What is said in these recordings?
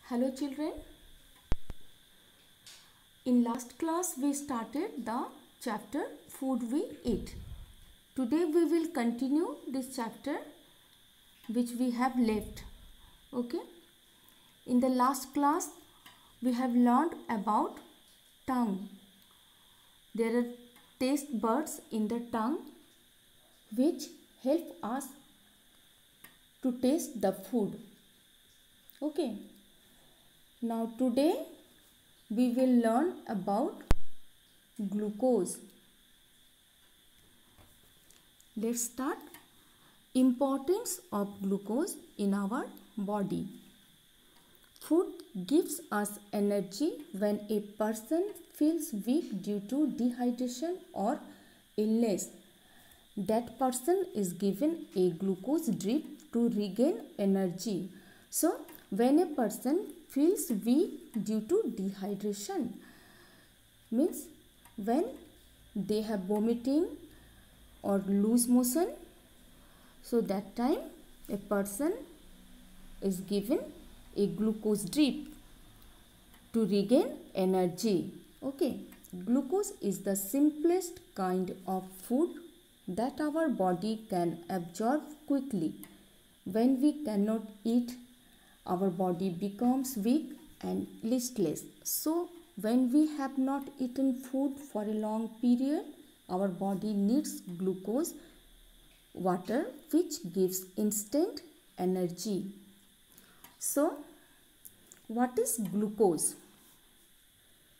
Hello children. In last class we started the chapter food we eat. Today we will continue this chapter which we have left. Okay. In the last class we have learned about tongue. There are taste buds in the tongue which help us to taste the food. Okay. Now today we will learn about glucose. Let's start. Importance of glucose in our body. Food gives us energy when a person feels weak due to dehydration or illness. That person is given a glucose drip to regain energy. So, when a person feels weak due to dehydration, means when they have vomiting or loose motion, so that time a person is given a glucose drip to regain energy. Okay, glucose is the simplest kind of food that our body can absorb quickly. When we cannot eat, our body becomes weak and listless. So, when we have not eaten food for a long period, our body needs glucose, water, which gives instant energy. So, what is glucose?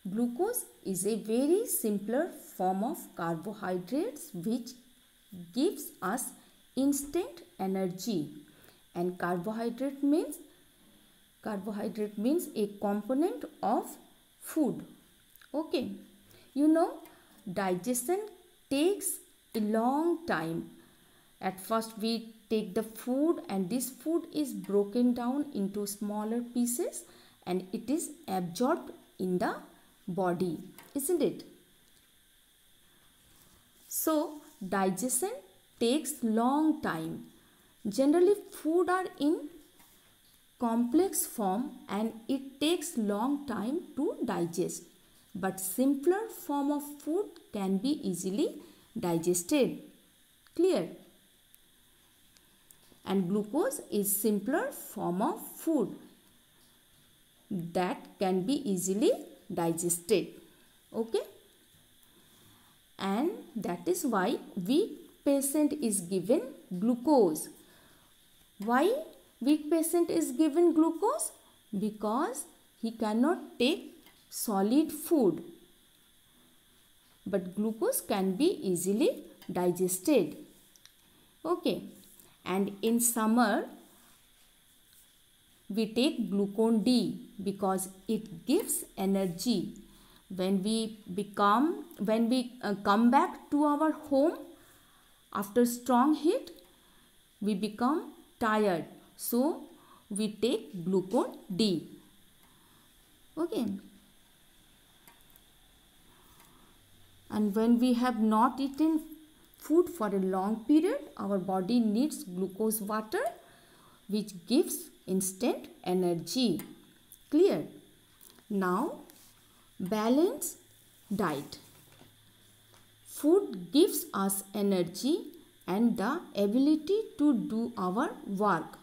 Glucose is a very simpler form of carbohydrates which gives us instant energy. And carbohydrate means a component of food. Okay. You know, digestion takes a long time. At first we take the food and this food is broken down into smaller pieces and it is absorbed in the body, isn't it? So, digestion takes long time. Generally, food are in complex form and it takes long time to digest. But simpler form of food can be easily digested. Clear? And glucose is simpler form of food that can be easily digested. Okay? And that is why weak patient is given glucose. Why weak patient is given glucose? Because he cannot take solid food. But glucose can be easily digested. Okay. And in summer, we take Glucon-D because it gives energy. When we come back to our home after strong heat, we become tired. So, we take Glucon-D. Okay. And when we have not eaten food for a long period, our body needs glucose water which gives instant energy. Clear? Now, balanced diet. Food gives us energy and the ability to do our work.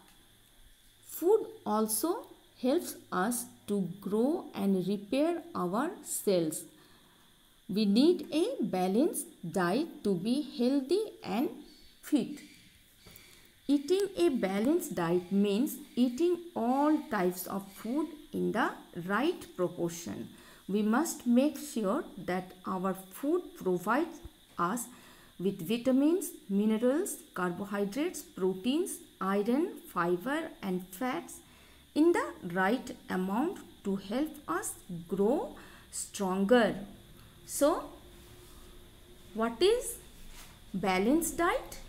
Food also helps us to grow and repair our cells. We need a balanced diet to be healthy and fit. Eating a balanced diet means eating all types of food in the right proportion. We must make sure that our food provides us with vitamins, minerals, carbohydrates, proteins, iron, fiber and fats in the right amount to help us grow stronger. So, what is balanced diet?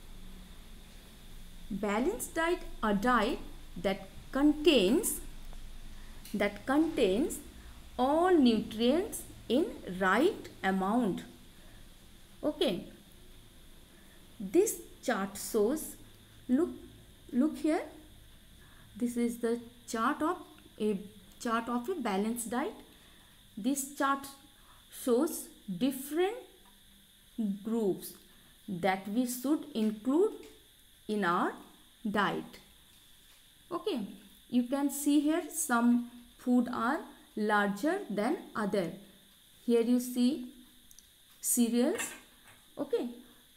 Balanced diet, a diet that contains all nutrients in right amount. Okay. This chart shows, look here, this is the chart of a chart of a balanced diet. This chart shows different groups that we should include in our diet. Okay, you can see here some food are larger than other. Here you see cereals. Okay,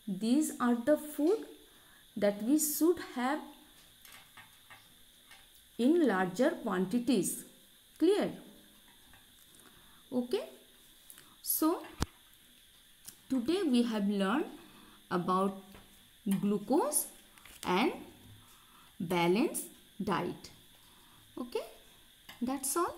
these are the food that we should have in larger quantities. Clear? Okay, so today we have learned about glucose and balanced diet. Okay, that's all.